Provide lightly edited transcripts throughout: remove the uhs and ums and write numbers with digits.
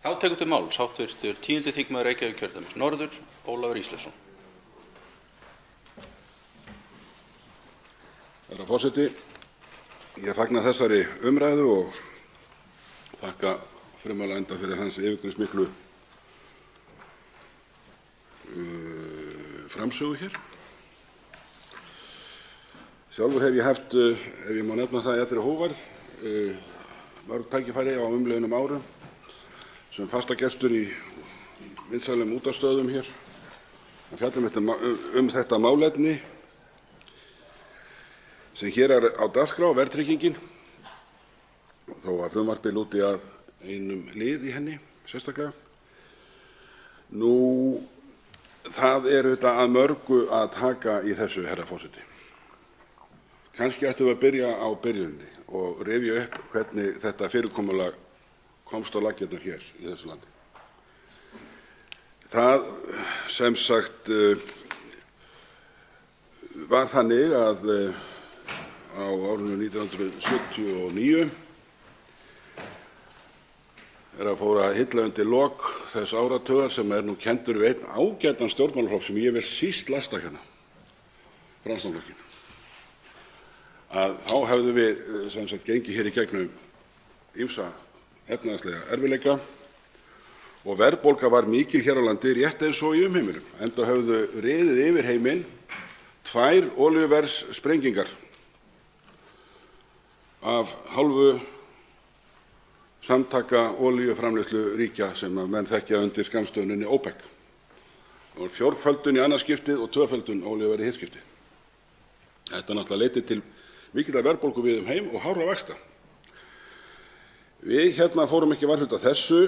Þá tekur til máls háttvirtur 10. þingmaður Reykjavíkurkjördæmis norður, Ólafur Ísleifsson. Herra forseti, ég fagna þessari umræðu og þakka frummælanda fyrir hans yfirgripsmiklu framsögu hér. Sjálfur hef ég haft, ef ég má nefna það í allri hógværð, mörg tækifæri á umliðnum árum sem fastagestur í vinsælum útvarpsstöðvum hér að fjalla um þetta málefni sem hér er á dagskrá, verðtryggingin, þó að frumvarpið lúti að einum lið í henni sérstaklega. Það er auðvitað að mörgu að taka í þessu, herra forseti. Kannski ættum við að byrja á byrjuninni og rifja upp hvernig þetta fyrirkomulag komst á laggirnar hér í þessu landi. Það sem sagt var þannig að á árinu 1979 fór að hilla undir lok þess áratugar sem nú kenndur við einn ágætan stjórnmálaflokk sem ég vil síst lasta hérna, Framsóknarflokkinn. Að þá hefðum við sem sagt gengið hér í gegnum ýmsa efnahagslega erfiðleika og verðbólga var mikil hér á landi rétt eins og í umheiminum, enda höfðu riðið yfir heiminn 2 olíuverðssprengingar af hálfu samtaka olíuframleiðsluríkja sem menn þekkja undir skammstöfuninni OPEC. Það var 4-földun í annað skiptið og 2-földun olíuverði í hitt skiptið. Þetta náttúrlega leiddi til mikillar verðbólgu víða um heim og hárra vaxta. Við hérna fórum ekki varhluta af þessu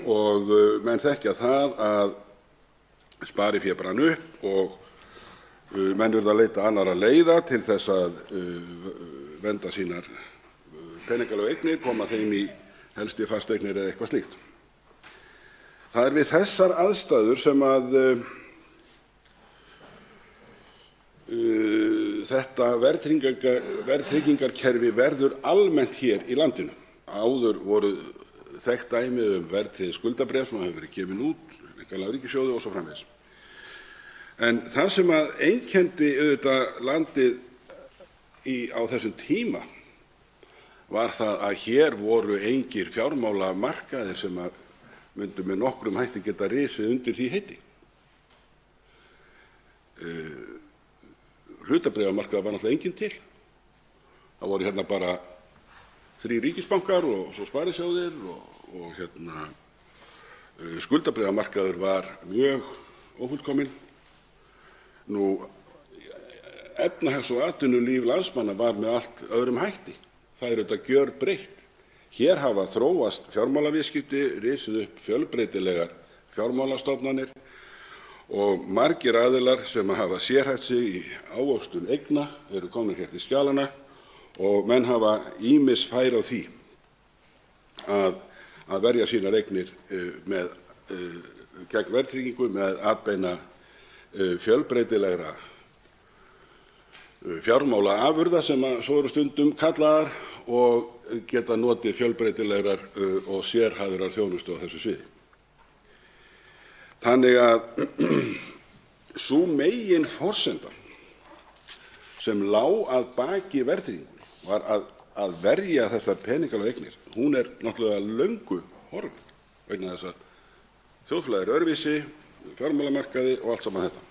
og menn þekkja það að sparifé brann upp og menn urðu að leita annarra leiða til þess að vernda sínar peningalegu eignir, koma þeim í helst í fasteignir eða eitthvað slíkt. Það er við þessar aðstæður sem að þetta verðtryggingarkerfi verður almennt hér í landinu. Áður voru þekkt dæmi verðtryggð skuldabréf sem hefur verið gefin út, einkanlega af ríkissjóði og svo framvegis. En það sem að einkenndi auðvitað landið á þessum tíma var það að hér voru engir fjármálamarkaðir sem að myndu með nokkrum hætti geta risið undir því heiti. Hlutabréfamarkaður var náttúrulega enginn til. Það voru hérna bara 3 ríkisbankar og svo sparisjóðir og skuldabréfamarkaður var mjög ófullkominn. Efnahags- og atvinnulíf landsmanna var með allt öðrum hætti. Það er auðvitað gjörbreytt. Hér hafa þróast fjármálaviðskipti, risið upp fjölbreytilegar fjármálastofnanir og margir aðilar sem hafa sérhæft sig í ávöxtun eigna eru komnir hér til skjalanna og menn hafa ýmis færi á því að verja sínar eignir gegn verðtryggingu með atbeina fjölbreytilegra fjármálaafurða sem svo eru stundum kallaðar og geta notið fjölbreytilegrar og sérhæfðrar þjónustu á þessu sviði. Þannig að sú meginforsenda sem lá að baki verðtryggingunni var að verja þessar peningalegu eignir. Hún er náttúrulega löngu horfin vegna þess að þjóðfélagið er öðruvísi, fjármálamarkaði og allt saman þetta.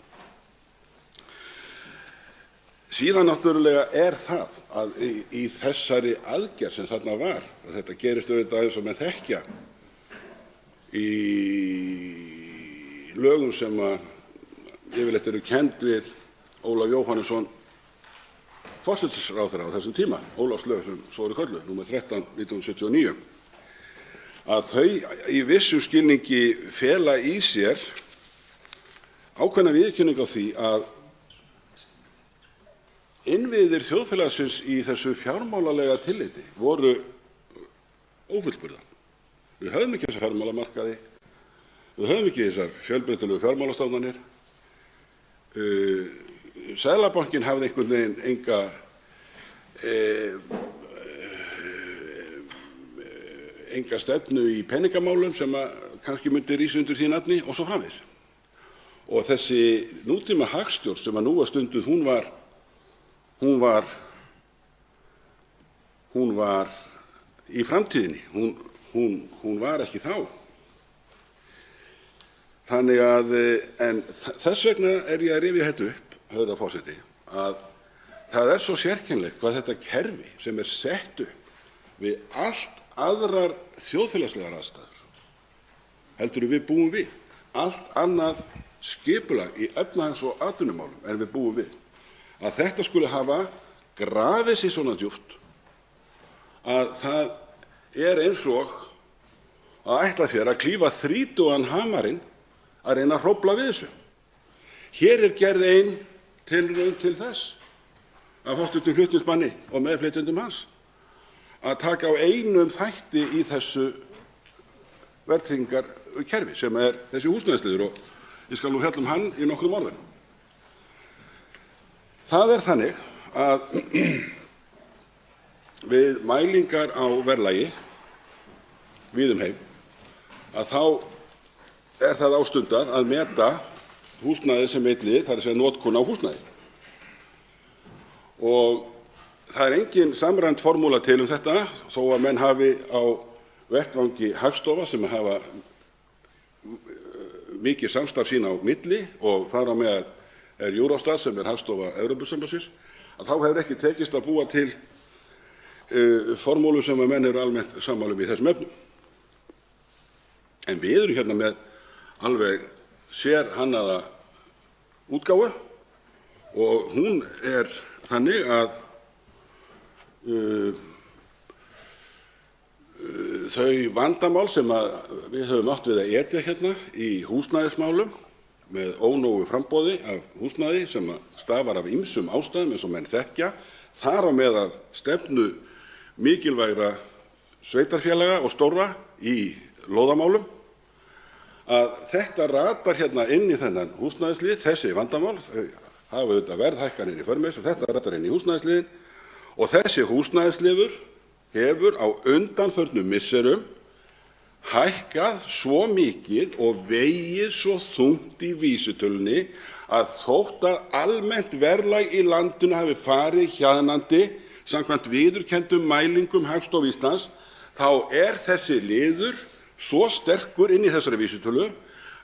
Síðan náttúrulega er það að í þessari aðgerð sem þarna var, að þetta gerist auðvitað eins og menn þekkja í lögum sem yfirleitt eru kennd við Ólaf Jóhannesson forsætisráðherra á þessum tíma, Ólafslög sem svo eru kölluð, nr. 13/1979, að þau í vissu skilningi fela í sér ákveðna viðurkenningu á því að innviðir þjóðfélagsins í þessu fjármálalega tilliti voru ófullburða. Við höfðum ekki þessa fjármálamarkaði, við höfðum ekki þessar fjölbreytilegu fjármálastofnanir. Seðlabankinn hafði einhvern veginn enga stefnu í peningamálum sem kannski myndi rísa undir því nafni og svo framvegis. Og þessi nútíma hagstjórn sem nú var stunduð, hún var í framtíðinni, hún var ekki þá. Þannig að, en þess vegna er ég að rifja þetta upp, herra forseti, að það er svo sérkennilegt hvað þetta kerfi sem er sett upp við allt aðrar þjóðfélagslegar aðstæður heldur við búum við, allt annað skipulag í efnahags- og atvinnumálum en við búum við, að þetta skuli hafa grafið sig svona djúpt að það er eins og að ætla sér að klífa 30 hamarinn að reyna að hrófla við þessu. Hér er gerð ein tilraun til þess af hv. flutningsmanni og meðflytjendum hans að taka á einum þætti í þessu verðtryggingarkerfi sem er þessi húsnæðisliður, og ég skal nú fjalla hann í nokkrum orðum. Það er þannig að við mælingar á verðlagi víða um heim að þá er það ástundað að meta húsnæði sem eitt lið, það er að segja notkun á húsnæði. Og það er engin samræmd formúla til þetta, þó að menn hafi á vettvangi hagstofa sem hafa mikið samstarf sín á milli, og þar á meðal er Eurostat sem er hagstofa Evrópusambandsins, að þá hefur ekki tekist að búa til formúlu sem að menn eru almennt sammála í þessum efnum. En við erum hérna með alveg sérhannaða útgáfu, og hún er þannig að þau vandamál sem við höfum átt við að etja hérna í húsnæðismálum með ónógu framboði af húsnæði sem stafar af ýmsum ástæðum eins og menn þekkja, þar á meðal stefnu mikilvægra sveitarfélaga og stórra í lóðamálum, að þetta ratar hérna inn í þennan húsnæðislið, þessi vandamál, þau hafa auðvitað verðhækkanir í för með sér, þetta ratar inn í húsnæðisliðinn, og þessi húsnæðisliður hefur á undanförnum misserum hækkað svo mikið og vegið svo þungt í vísitölunni að þótt að almennt verðlag í landinu hafi farið hjaðnandi samkvæmt viðurkenndum mælingum Hagstofu Íslands, þá er þessi liður svo sterkur inn í þessari vísitölu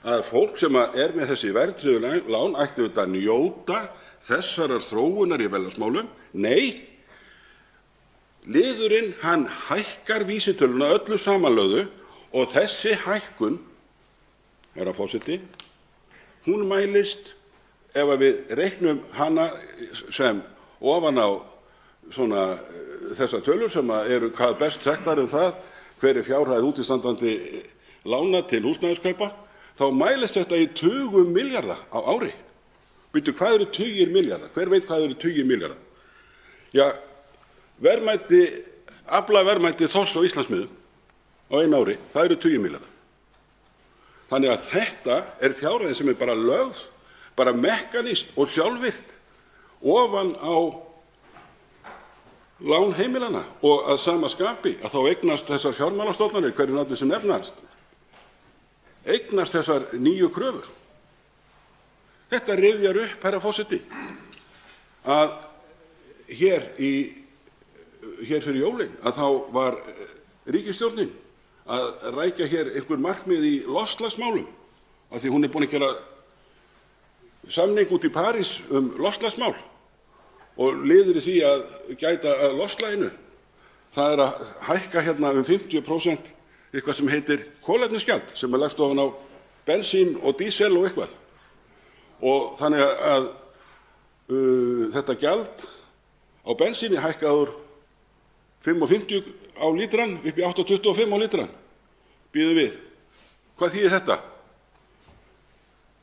að fólk sem er með þessi verðtryggðu lán ætti auðvitað að njóta þessarar þróunar í verðlagsmálum. Nei, liðurinn hann hækkar vísitöluna öllu samanlögðu, og þessi hækkun, herra forseti, hún mælist, ef við reiknum hana sem ofan á svona þessar tölur sem eru hvað best þekktar það hver er fjárhæð útistandandi lána til húsnæðiskaupa, þá mælist þetta í tugum milljarða á ári. Bíddu, hvað eru tugir milljarða? Hver veit hvað eru tugir milljarða? Ja, aflaverðmæti Þórs á Íslandsmiðum á einu ári, það eru tugir milljarða. Þannig að þetta er fjárhæð sem er bara lögð, bara mekanískt og sjálfvirkt ofan á lán heimilanna, og að sama skapi að þá eignast þessar fjármálastofnanir, hverju nafni sem nefnast, eignast þessar nýju kröfur. Þetta rifjar upp, herra forseti, að hér fyrir jólin að þá var ríkisstjórnin að rækja hér einhver markmið í loftslagsmálum, af því hún er búin að gera samning út í París loftslagsmál, og liður í því að gæta að loftslaginu, það er að hækka hérna 50% eitthvað sem heitir kolefnisgjald, sem er lagt ofan á bensín og dísel og eitthvað. Og þannig að þetta gjald á bensíni hækkað úr 5,50 á lítrann upp í 8,25 á lítrann. Bíðum við. Hvað þýðir þetta?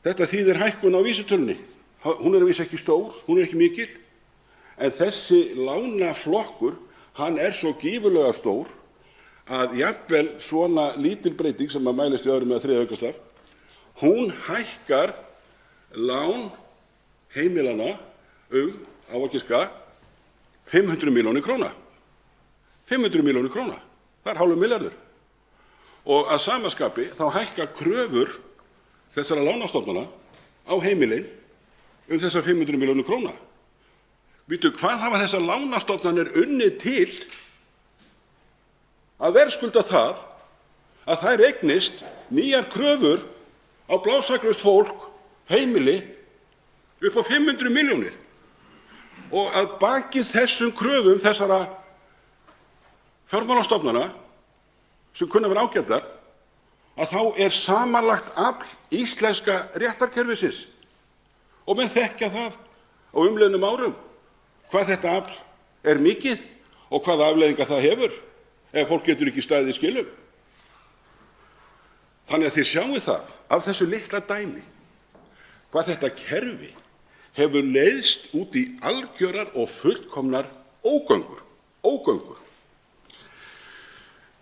Þetta þýðir hækkun á vísitölunni. Hún er víst ekki stór, hún er ekki mikil, en þessi lánaflokkur, hann er svo gífurlega stór að jafnvel svona lítil breyting sem mælist í öðrum eða þriðja aukastaf, hún hækkar lán heimilanna á að giska 500 milljónir króna. 500 milljónir króna, það er hálfur milljarður. og að sama skapi þá hækka kröfur þessara lánastofnana á heimilin þessar 500 milljónir króna. Vítu, hvað hafa þessar lánastofnanir unnið til að verðskulda það að þær eignist nýjar kröfur á blásaklaust fólk, heimili, upp á 500 milljónir og að baki þessum kröfum þessara fjármálastofnana sem kunna vera ágætar, að þá samanlagt afl íslenska réttarkerfisins og menn þekkja það á umliðnum árum hvað þetta afl mikið og hvaða afleiðingar það hefur ef fólk getur ekki staðið í skilum. Þannig að þið sjáið það af þessu litla dæmi hvað þetta kerfi hefur leiðst út í algjörar og fullkomnar ógöngur.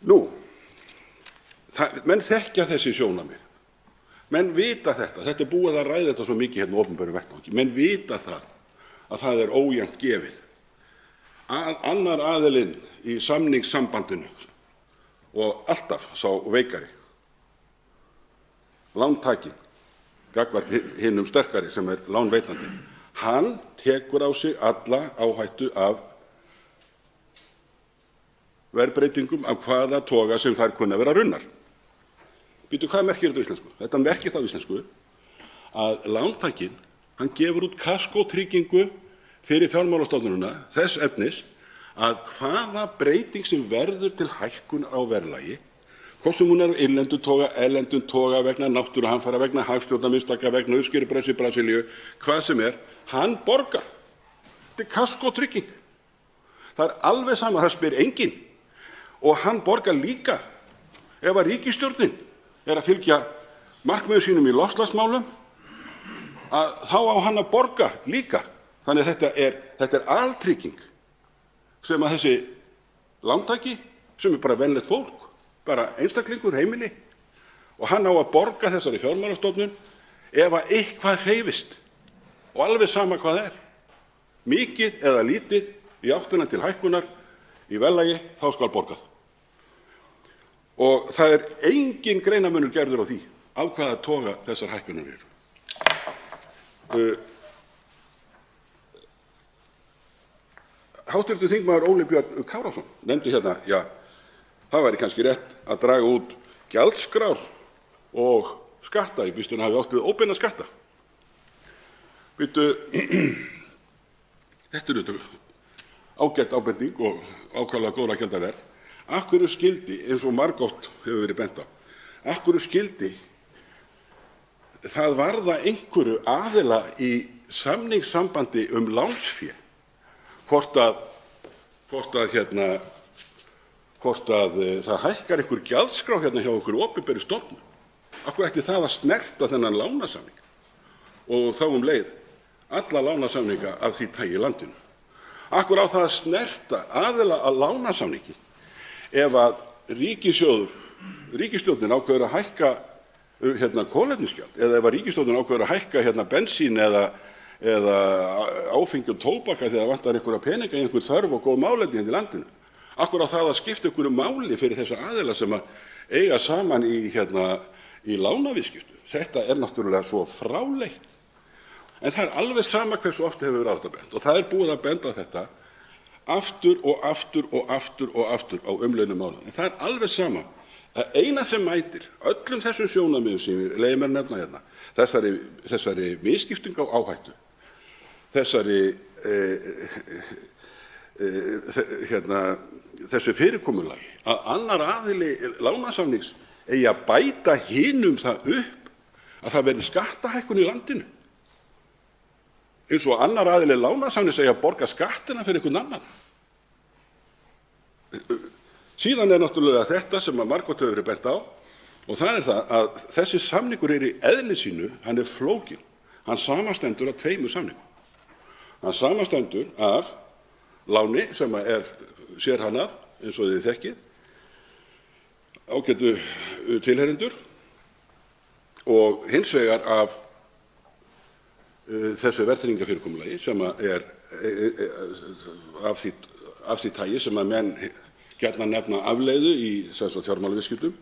Nú, menn þekkja þessi sjónarmið. Menn vita þetta búið að ræða þetta svo mikið hérna á opinberum vettvangi. Menn vita það að það ójafnt gefið. Annar aðilinn í samningssambandinu og alltaf sá veikari, lántakinn gagnvart hinum sterkari sem lánveitandi, hann tekur á sig alla áhættu af verðbreytingum af hvaða toga sem þær kunna vera runnar. Býtu, hvað merkir þetta á íslensku? Þetta merkir það á íslensku að lántakinn, hann gefur út kaskótryggingu fyrir fjármálastofnunina þess efnis að hvaða breyting sem verður til hækkun á verðlagi, hvort sem hún innlendum toga, erlendum toga, vegna náttúruhamfara, vegna hagstjórnarmistaka, vegna uppskerubresti í Brasilíu, hvað sem hann borgar. Þetta kaskótrygging. Það alveg sama, það spyr enginn. Og hann borgar líka ef að ríkisstjórnin að fylgja markmiðum sínum í loftslagsmálum, að þá á hann að borga líka. Þannig að þetta altrygging sem að þessi lántaki, sem bara venjulegt fólk, bara einstaklingur, heimili, og hann á að borga þessari fjármálastofnun ef að eitthvað hreyfist og alveg sama hvað mikið eða lítið í áttina til hækkunar í verðlagi, þá skal borgað. Og það engin greinarmunur gerður á því af hvaða toga þessar hækkanir eru. Hv. þingmaður Óli Björn Kárason nefndi hérna, það væri kannski rétt að draga út gjaldskrár og skatta. Ég býst hann hafi átt við óbeina skatta. Býtu, þetta ágætt ábending og ákaflega góðra gjaldaverð. Af hverju skyldi, eins og margoft hefur verið bent á, af hverju skyldi það varða einhverju aðila í samningssambandi lánsfé hvort það hækkar einhver gjaldskrá hérna hjá einhverju opinberri stofnun? Af hverju ætti það að snerta þennan lánasamning og þá leið alla lánasamninga af því tagi í landinu? Af hverju á það að snerta aðila að lánasamningi ef að ríkisstjórnin ákveður að hækka kolefnisgjald, eða ef að ríkisstjórnin ákveður að hækka bensín eða áfengi og tóbaka þegar vantar einhverja peninga í einhver þörf og góð málefni í landinu? Af hverju á það að skipta einhverju máli fyrir þessa aðila sem eiga saman í lánaviðskiptum? Þetta náttúrulega svo fráleitt. En það alveg sama hversu oft hefur verið á þetta bent, og það búið að benda á þetta aftur og aftur og aftur og aftur á umliðnum mánuðum. En það alveg sama að eina sem mætir öllum þessum sjónarmiðum sem ég leyfi mér að nefna hérna, þessari misskiptingu á áhættu, þessu fyrirkomulagi að annar aðili lánasamnings eigi að bæta hinum það upp að það verði skattahækkun í landinu, eins og annar aðili lánasamnings eigi að borga skattina fyrir einhvern annan. Síðan náttúrulega þetta sem margoft hefur verið bent á, og það það að þessi samningur í eðli sínu, hann flókinn. Hann samanstendur af tveimur samningum. Hann samanstendur af láni sem sérhannað, eins og þið þekkið, ágætu tilheyrendur, og hins vegar af þessu verðtryggingafyrirkomulagi sem af því tagi sem menn gjarnan nefna afleiðu í fjármálaviðskiptum,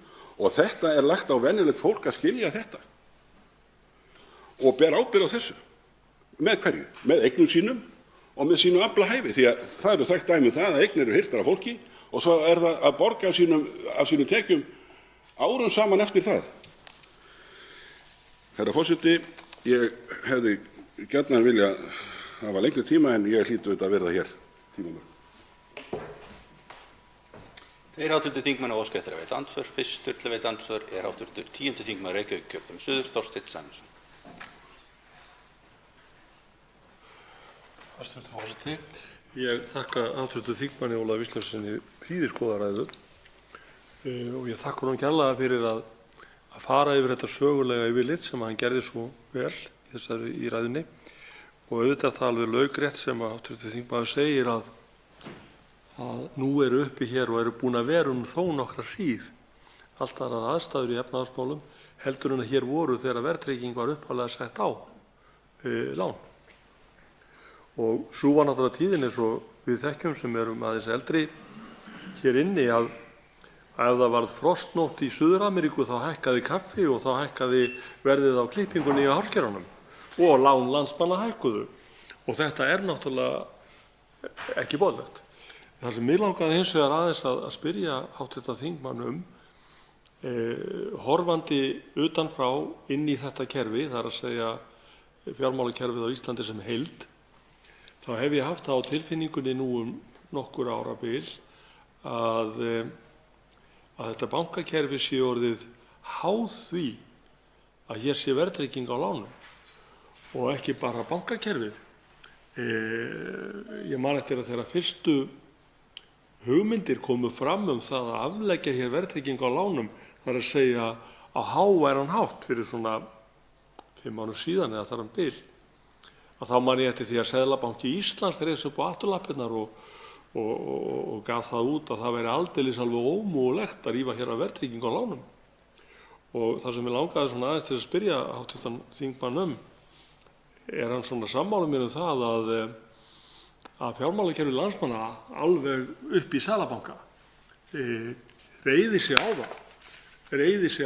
Og þetta er lagt á venjulegt fólk að skilja þetta og ber ábyrgð á þessu. Með hverju? Með eignum sínum og með sínu aflahæfi, því að það eru þekkt dæmi um það að eignir eru hirtar af fólki og svo er það að borga af sínum tekjum árum saman eftir það. Herra forseti, ég hefði gjarnan vilja hafa lengri tíma en ég hlýt auðvitað að verða hér tímamörk. Þeir hv. þingmenn óska eftir að veita andsvör. Fyrstur til að veita andsvör er hv. 10. þingmaður Reykjavíkurkjördæmis suður, Þorsteinn Sæmundsson. Hæstv. forseti. Ég þakka hv. þingmanni Ólafi Ísleifssyni prýðisgóða og ég þakka honum kærlega fyrir að fara yfir þetta sögulega yfirlit sem hann gerði svo vel í ræðunni. Og auðvitað er það alveg laukrétt sem hv. þingmaður segir að nú eru uppi hér og eru búin að vera þó nokkra hríð allt aðrar aðstæður í efnahagsmálum heldur en að hér voru þegar verðtrygging var upphaflega sett á lán. Og sú var náttúrulega tíðin eins og við þekkjum sem erum aðeins eldri hér inni að ef það varð frostnótt í Suður-Ameríku þá hækkaði kaffi og þá hækkaði verðið á klippingunni í hárgerunum og lán landsmanna hækkuðu. Og þetta er náttúrulega ekki boðlegt. Það sem mig langaði hins vegar aðeins að spyrja hv. þingmann horfandi utanfrá inn í þetta kerfi, það er að segja fjármálakerfið á Íslandi sem heild, þá hef ég haft það á tilfinningunni nú nokkur árabil að þetta bankakerfi sé orðið háð því að hér sé verðtrygging á lánum og ekki bara bankakerfið. Ég man eftir að þegar fyrstu hugmyndir komu fram það að afleggja hér verðtryggingu á lánum, það er að segja á háværan hátt fyrir svona 5 árum síðan eða þar bil, að þá man ég eftir því að Seðlabanki Íslands reis upp á afturlappirnar og gaf það út að það væri aldeilis alveg ómögulegt að rífa hér af verðtryggingu á lánum. Og það sem ég langaði svona aðeins til að spyrja hv. þingmann er hann svona sammála mér það að fjármálakerfi landsmanna alveg upp í Seðlabanka reiði sig á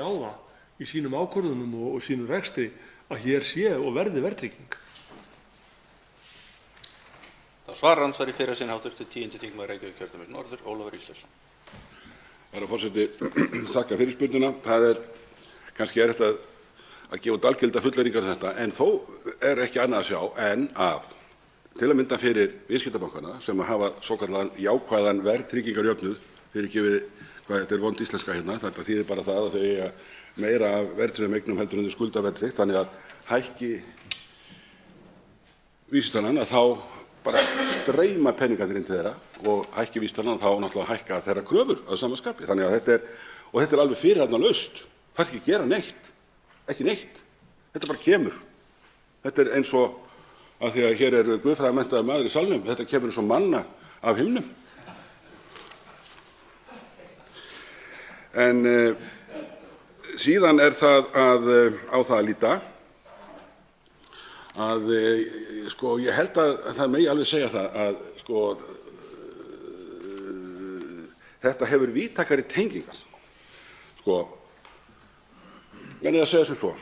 það í sínum ákvörðunum og sínum rekstri að hér sé og verði verðtrygging. Þá svarar andsvari fyrir sinn hv. 10. þingmaður Reykjavíkurkjördæmis norður, Ólafur Ísleifsson. Herra forseti, þakka fyrir spurninguna. Það er kannski erfitt að gefa út algilda fullyrðingar um þetta, en þó er ekki annað að sjá en að til að mynda fyrir viðskiptabankana sem hafa svokallaðan jákvæðan verðtryggingarjöfnuð, fyrirgefið hvað þetta er vond íslenska hérna, þetta þýðir bara það að þau eiga meira af verðtryggðum eignum heldur en þau skulda verðtryggt, þannig að hækki vísitalan að þá bara streyma peningarnir inn til þeirra og hækki vísitalan þá náttúrulega hækka þeirra kröfur að sama skapi. Þannig að þetta er alveg fyrirhafnarlaust. Það er ekki að gera neitt, ekki neitt. Þetta bara kemur. Þetta er eins og að því að hér er guðfræðimenntaður maður í salnum, þetta kemur eins og manna af himnum. En síðan er það á það að líta að ég held að það megi alveg segja það að þetta hefur víðtækari tengingar. Menn er að segja sem svo: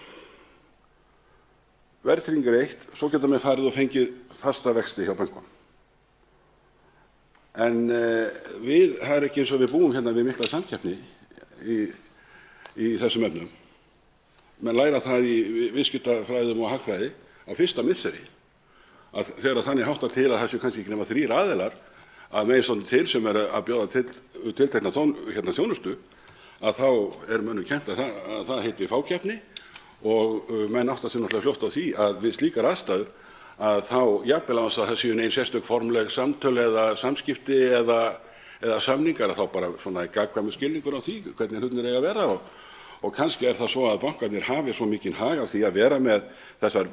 verðtrygging er eitt, svo geta menn farið og fengið fasta vexti hjá bönkunum. En það er ekki eins og við búum hérna við mikla samkeppni í þessum efnum. Menn læra það í viðskiptafræðum og hagfræði á fyrsta misseri að þegar þannig háttar til að það séu kannski ekki nema 3 aðilar að meginstofni til sem er að bjóða tiltekna þjónustu, að þá er mönnum kennt að það heiti fákeppni og menn átta sig náttúrulega fljótt á því að við slíkar aðstæður að þá jafnvel án þess að það séu nein sérstök formleg samtöl eða samskipti eða samningar, að þá bara svona gagnkvæmur skilningur á því hvernig hlutirnir eiga að vera og kannski er það svo að bankarnir hafi svo mikinn hag af því að vera með þessar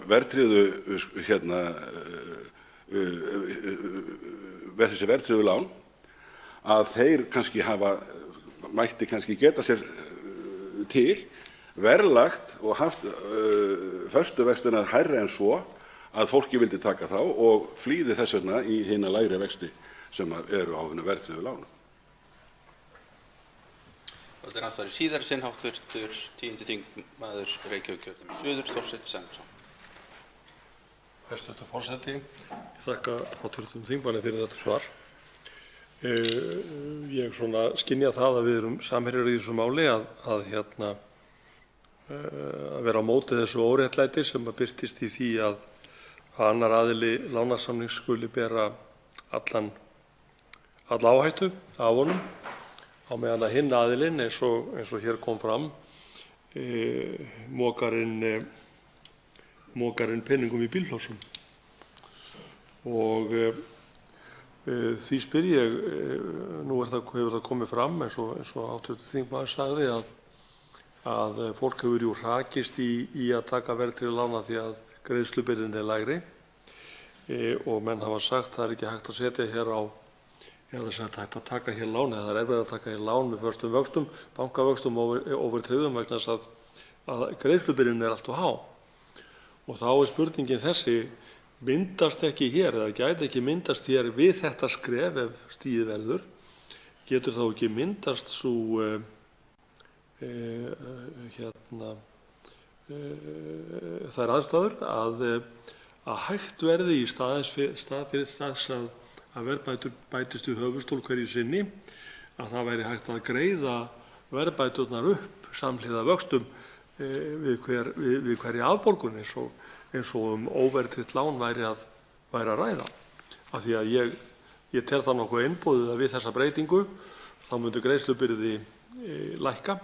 þessi verðtryggðu lán að þeir kannski mætti kannski geta sér til verðlagt og haft föstu vextina hærri en svo að fólki vildi taka þá og flýði þess vegna í hina lægri vexti sem eru á hinu verðtryggðu lánum. Það er andsvari síðari sinn hv. 10. þingmaður Reykjavíkurkjördæmis suður, Þorsteinn Sæmundsson. Hæstv. forseti, ég þakka hv. þingmanni fyrir þetta svar. Ég skynja það að við erum samherjar í þessu máli að vera á móti þessu óréttlæti sem birtist í því að annar aðili lánasamnings skuli bera alla áhættu af honum á meðan að hinn aðilinn, eins og hér kom fram, mokarinn peningum í bílhlossum. Og því spyr ég, nú hefur það komið fram eins og hv. þingmaður sagði að fólk hefur jú hrakist í að taka verðtryggð lán af því að greiðslubyrðin er lægri, og menn hafa sagt það er ekki hægt að setja hér á, eða þess að hægt að taka hér lán, eða það er erfitt að taka hér lán með föstum vöxtum, bankavöxtum óverðtryggðum vegna þess að greiðslubyrðin er allt of há. Og þá er spurningin þessi: myndast ekki hér, eða gæti ekki myndast hér við þetta skref ef stigið verður, getur þá ekki myndast þær aðstæður að hægt verði í stað fyrir þess að verðbætur bætist við höfuðstól hverju sinni, að það væri hægt að greiða verðbæturnar upp samhliða vöxtum við hverja afborgun, eins og óverðtryggt lán væri að ræða. Af því að ég tel það nokkuð einboðið að við þessa breytingu þá myndi greiðslubyrði lækka,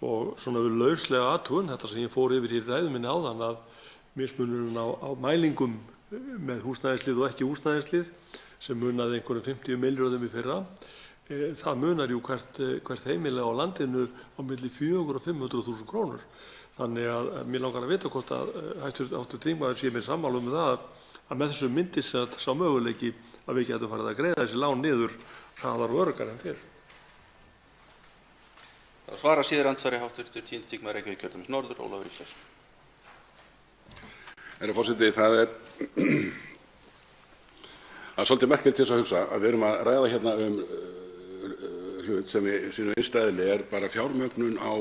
og við lauslega athugun, þetta sem ég fór yfir hér í ræðu minni áðan, að mismunurinn á mælingum með húsnæðislið og ekki húsnæðislið, sem munaði einhverjum 50 milljörðum í fyrra, það munar jú hvert heimili á landinu á milli 400.000 og 500.000 krónur. Þannig að mér langar að vita hvort að hv. þingmaður sé mér sammála um það að með þessu myndist sá möguleiki að við getum farið að greiða þessi lán niður hraðar og öruggara en fyrr. Það svarar síðar andsvari hv. 10. þingmaður Reykjavíkurkjördæmis norður, Ólafur Ísleifsson. Herra forseti, það er svolítið merkilegt til þess að hugsa að við erum að ræða hérna hlut sem í sínu innstæðli er bara fjármögnun á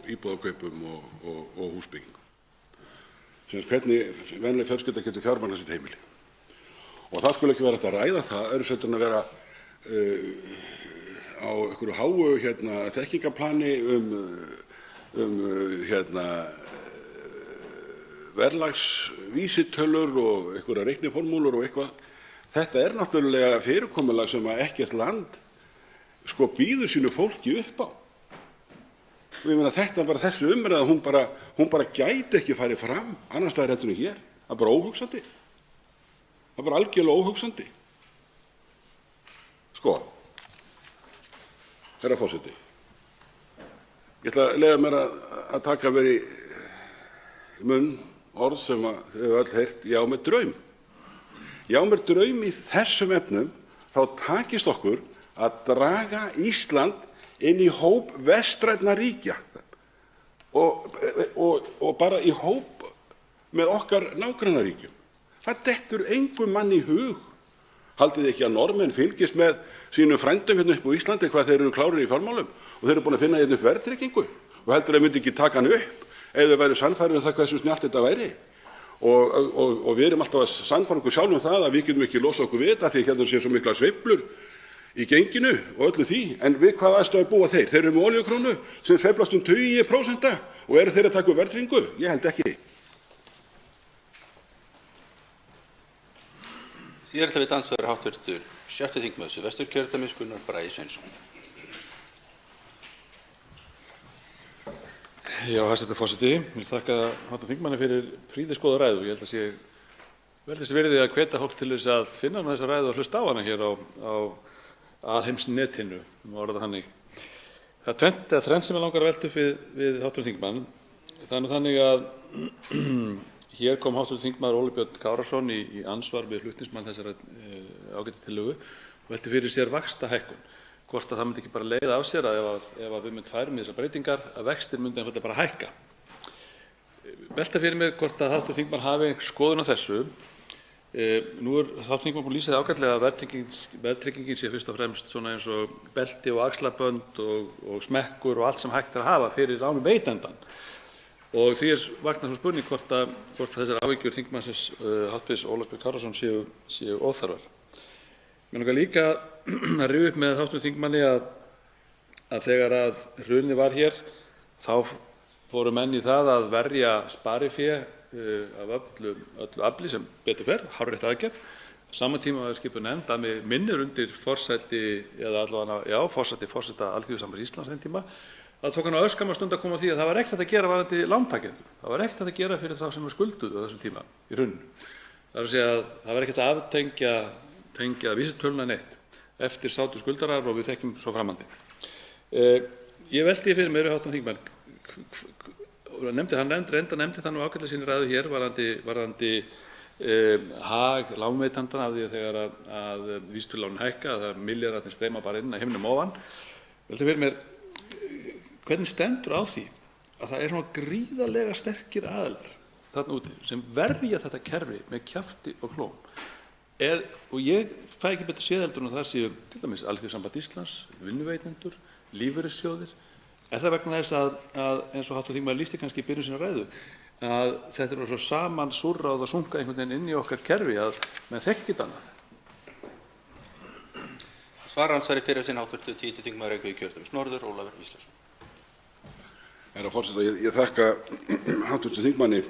íbúðarkaupum og húsbyggingum. Sem hvernig venjuleg fjölskylda getur fjármagnað sitt heimili. Og það skulle ekki vera hægt að ræða það öðruvísi en að vera á einhverju háu þekkingarplani verðlagsvísitölur og einhverjar reikniformúlur og eitthvað. Þetta er náttúrulega fyrirkomulag sem að ekkert land býður sínu fólki upp á. Og ég meina, þetta er bara þessi umræða, hún bara gæti ekki farið fram annars staðar en hér. Það er bara óhugsandi. Það er bara algjörlega óhugsandi. Herra forseti, ég ætla að leyfa mér að taka mér í munn orð sem þið hefur öll heyrt: ég á mér draum. Ég á mér draum í þessum efnum, þá takist okkur að draga Ísland inn í hóp vestrænna ríkja og bara í hóp með okkar nágrannaríkjum. Það dettur engum manni í hug. Haldið þið ekki að Norðmenn fylgist með sínum frændum hérna upp á Íslandi hvað þeir eru klárir í fjármálum og þeir eru búin að finna hérna upp verðtryggingu og heldur að myndi ekki taka hann upp eða þeir væru sannfærir það hversu snjallt þetta væri. Og við erum alltaf að sannfæra okkur sjálf það að við getum ekki losa okkur við þetta því hérna sé svo mikla sveiflur í genginu og öllu því. En við hvað aðstæður búa þeir? Þeir eru með olíukrónu sem sveiflast tugi prósenta og eru þeir að taka upp verðtryggingu? Ég held ekki. Síðar ætla við andsvari hv. 6. þingmaður Suðvesturkjördæmis, Gunnar Bragi Sveinsson. Já, hæstv. forseti, ég vil þakka hv. þingmanni fyrir prýðisgóða ræðu. Ég held að sé vel þess virði að hvetja fólk til þess að finna þessa ræðu og hlusta á hana hér á alheimsnetinu, orða það þannig. Það er tvennt eða þrennt sem ég langar að velta upp við hv. þingmann. Það er nú þannig að hér kom hv. þingmaður Óli Björn Kárason í ansvar við flutningsmann þessara ágætu tillögu og velti fyrir sér vaxtahækkun. Hvort að það myndi ekki bara leiða af sér að ef við myndum færum í þessar breytingar að vextir myndi einfaldlega bara hækka. Velta fyrir mér hvort að hv. þingmaður hafi skoðun á þessu Nú þingmaður búinn að lýsa því ágætlega að verðtryggingin sé fyrst og fremst svona eins og belti og axlabönd og smekkur og allt sem hægt er að hafa fyrir lánveitandann. Og því vaknar svo spurning hvort þessar áhyggjur þingmannsins hv. Ólafs Björns Kárasonar séu óþarfar. Mig langar líka að rifja upp með hv. þingmanni að þegar að hrunið var hér þá fóru menn í það að verja sparifé af öllu afli sem betur fer, hárrétt aðgerð. Á sama tíma var skipuð nefnd að mig minnir undir forsæti eða allavega forseta Alþýðusambands Íslands þeim tíma. Það tók hann örskamma stund að koma að því að það var ekkert hægt að gera varðandi lántakendur. Það var ekkert hægt að gera fyrir þá sem skulduðu á þessum tíma í hruninu. Það er að segja að það var ekkert að aftengja vísitöluna neitt. Eftir sátu skuldarar og við þekkjum svo framhaldi. Ég velti fyrir mér hv. þingmann, hann nefndi það nú ágætlega sinni ræðu hér varðandi hag lánveitandana af því að þegar að vísitölulánin hækka að það milljarðarnir streyma bara inn að himnum ofan. Velti fyrir mér, hvernig stendur á því að það svona gríðarlega sterkir aðilar þarna úti sem verja þetta kerfi með kjafti og klóm? Og ég fæ ekki betur séð heldur en það séu til dæmis Alþýðusamband Íslands, vinnuveitendur, lífeyrissjóðir. Er það vegna þess að eins og hv. þingmaður lýsti kannski í byrjun sinnar ræðu að þetta er svo saman súrráð og sunga einhvern veginn inn í okkar kerfi að menn þekki þetta annað? Svaransvari fyrir sinn hv. 10. þingmaður Reykjavíkurkjördæmis norður, Ólafur Ísleifsson. Herra forseta, ég þakka hv. þingmanni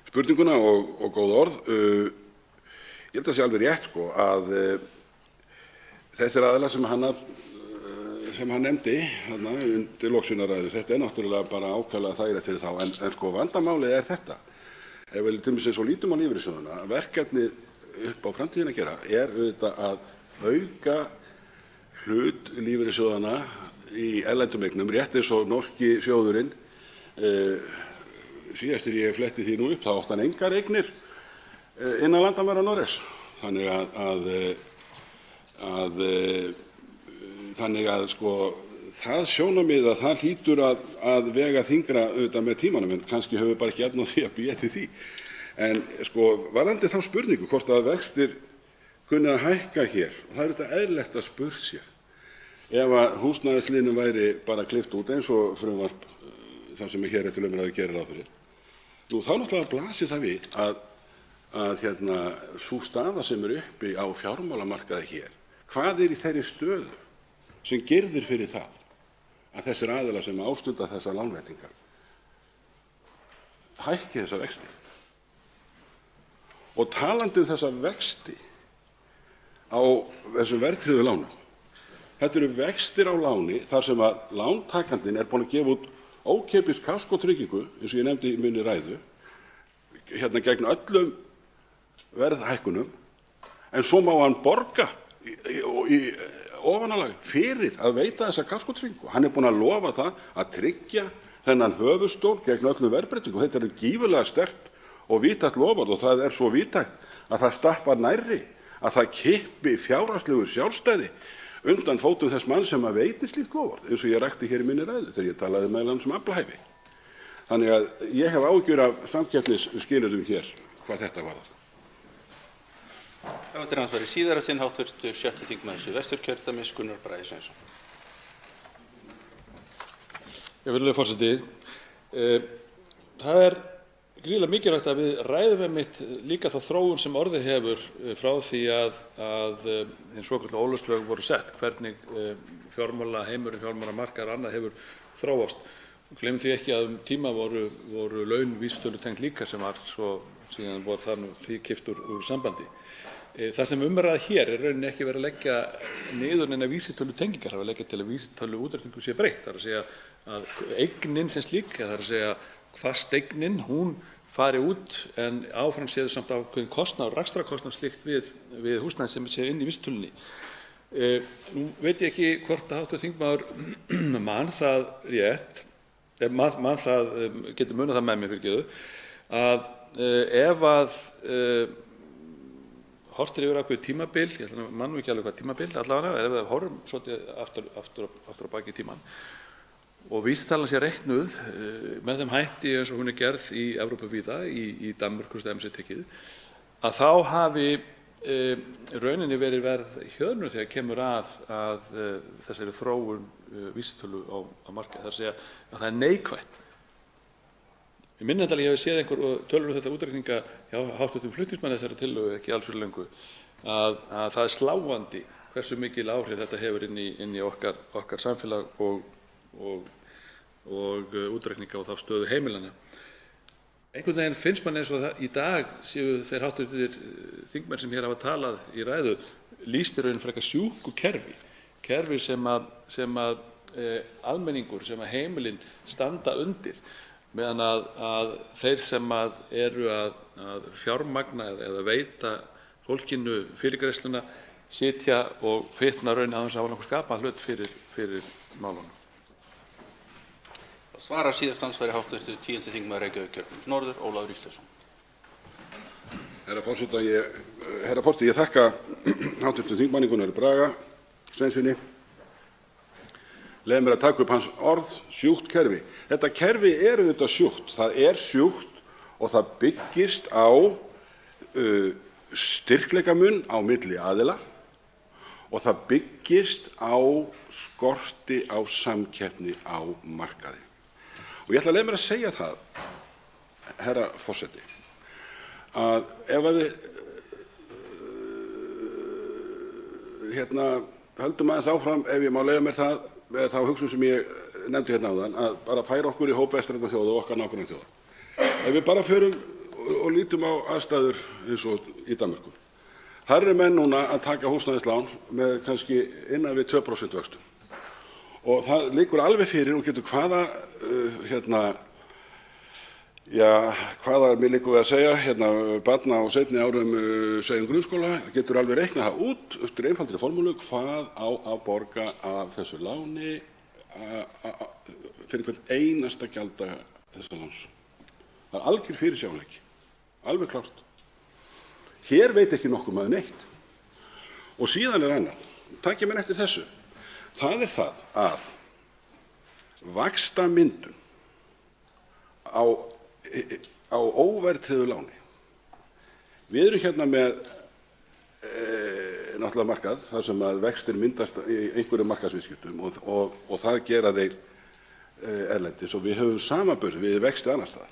spurninguna og góð orð. Ég held að það sé alveg rétt að þessir aðilar sem hann nefndi undir lok sinnar ræðu, þetta náttúrulega bara ákaflega þægilegt fyrir þá. En vandamálið þetta. Ef við til dæmis eins og lítum á lífeyrissjóðina, verkefnið upp á framtíðina að gera auðvitað að auka hlut lífeyrissjóðanna í erlendum eignum, rétt eins og norski sjóðurinn. Síðastir ég fletti því nú upp, þá átti hann engar eignir innan landamæra Noregs. Þannig að það sjónarmið að það hlýtur að vega þyngra auðvitað með tímanum, en kannski höfum við bara ekki efni á því að bíða eftir því. En varðandi þá spurningu hvort að vextir kunni að hækka hér, og það er auðvitað eðlilegt að spyrja sér, ef að húsnæðisliðnum væri bara klippt út eins og frumvarp það sem hér til umræðu gerir ráð fyrir, þá náttúrulega blasir það við að sú staða sem uppi á fjármálamarkaði hér, hvað í þeirri stöðu sem girðir fyrir það að þessir aðilar sem ástunda þessar lánveitingar hækki þessa vexti. Og talandi þessa vexti á þessum verðtryggðu lánum, þetta eru vextir á láni þar sem að lántakandinn er búinn að gefa út ókeypis kaskotryggingu, eins og ég nefndi í minni ræðu, gegn öllum verðhækkunum, en svo má hann borga í ofanalag fyrir að veita þessa kaskotryggingu. Hann er búinn að lofa það að tryggja þennan höfuðstól gegn öllum verðbreytingum. Þetta er gífurlega sterkt og víðtækt loforð, og það er svo víðtækt að það stappar nærri að það kippi fjárhagslegu sjálfstæði undan fótum þess manns sem að veitir slíkt loforð, eins og ég rakti hér í minni ræðu þegar ég talaði meðal annars aflahæfi. Þannig að ég hef áhyggjur af samkeppnisskilyrðum hér hvað þetta varðar. Það var ansvari síðara sinn hv. 6. þingmaður Suðvesturkjördæmis Gunnar Bragi Sveinsson. Virðulegur forseti, það er gríðarlega mikilvægt að við ræðum einmitt líka þá þróun sem orðið hefur frá því að hin svokölluðu ólögslög voru sett, hvernig fjármálaheimurinn, fjármálamarkaður annað hefur þróast. Gleymum því ekki að tíma voru laun vísitölutengt líka sem var svo síðan voru það nú því kippt úr sambandi. Það sem umræða hér er rauninni ekki verið að leggja niður neina vísitölutengingar, það er að leggja til að vísitöluútreikningu sé breytt. Það er að segja að eignin sem slík, það er að segja fasteignin, hún fari út en áfram séð samt ákveðinn kostnaður, rekstrarkostnaður slíkt við húsnæði sem sé inn í vísitölunni. Nú veit ég ekki hvort að hv. þingmaður man það rétt, man það, getur munað það með mér fyrirgefðu, að ef að horft yfir ákveðið tímabil, ég man nú ekki alveg hvað tímabil allavega, ef við horfum svolítið aftur á baki tímann og vísitalan sé reiknuð með þeim hætti eins og hún er gerð í Evrópu víða, í Danmörku sem dæmi sé tekið, að þá hafi rauninni verið verð hjöðnur þegar kemur að þessari þróun vísitölu á markaði. Það er að segja að það er neikvætt. Ég minni að ég hef séð einhver tölur þetta útreikninga hjá hv. flutningsmanni þessari tillögu ekki alls fyrir löngu að það er sláandi hversu mikil áhrif þetta hefur inn í okkar samfélag og útreikninga og þá stöðu heimilanna. Einhvern veginn finnst manni eins og í dag séu þeir hv. þingmenn sem hér hafa talað í ræðu lýst í raun frekar sjúku kerfi sem almenningur, sem heimilin standa undir, meðan að þeir sem eru að fjármagna eða veita fólkinu fyrirgreiðsluna sitja og fitna raun að þess að hafa nokkuð skapað hlut fyrir málunum. Það svarar síðast andsvari hv. 10. þingmaður Reykjavíkurkjördæmis norður, Ólafur Ísleifsson. Herra forseti, ég þakka hv. þingmanni Gunnari Braga Sveinssyni. Leyfðu mér að taka upp hans orð, sjúkt kerfi. Þetta kerfi er auðvitað sjúkt. Það er sjúkt og það byggist á styrkleikamun á milli aðila og það byggist á skorti á samkeppni á markaði. Og ég ætla að leyfa mér að segja það, herra forseti, að ef við höldum aðeins áfram, ef ég má leyfa mér það, með þá hugsun sem ég nefndi hérna áðan, að bara færa okkur í hóp vestrænna þjóða og okkar nágrannaþjóða. Ef við bara förum og lítum á aðstæður eins og í Danmörku. Þar eru menn núna að taka húsnæðislán með kannski innan við 2% vöxtum. Og það liggur alveg fyrir og getur hvaða mér liggur við að segja, barna á seinni árum segjum grunnskóla, getur alveg reiknað það út eftir einfaldri formúlu hvað á að borga af þessu láni fyrir hvern einasta gjalddaga þessa láns. Það er algjör fyrirsjáanleiki, alveg klárt. Hér veit ekki nokkur maður neitt. Og síðan er annað, takið mér eftir þessu. Það er það að vaxtamyndun á óverðtryggðu láni. Við erum hérna með náttúrulega markað þar sem að vextir myndast í einhverjum markaðsviðskiptum og það gera þeir erlendis og við höfum samanburð við vexti annars staðar.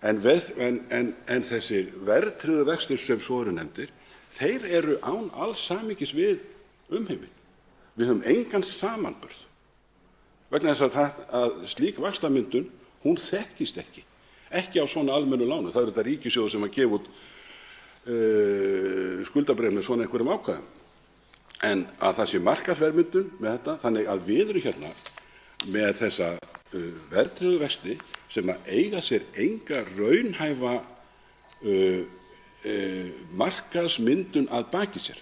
En þessir verðtryggðu vextir sem svo eru nefndir, þeir eru án alls samhengis við umheiminn. Við höfum engan samanburð vegna þess að slík vaxtamyndun, hún þekkist ekki á svona almennu lánu. Það er þetta ríkissjóður sem að gefa út skuldabréf með svona einhverjum ákvæðum. En að það sé markaðsverðmyndun með þetta, þannig að við erum hérna með þessa verðtryggðu vexti sem að eiga sér enga raunhæfa markaðsmyndun að baki sér.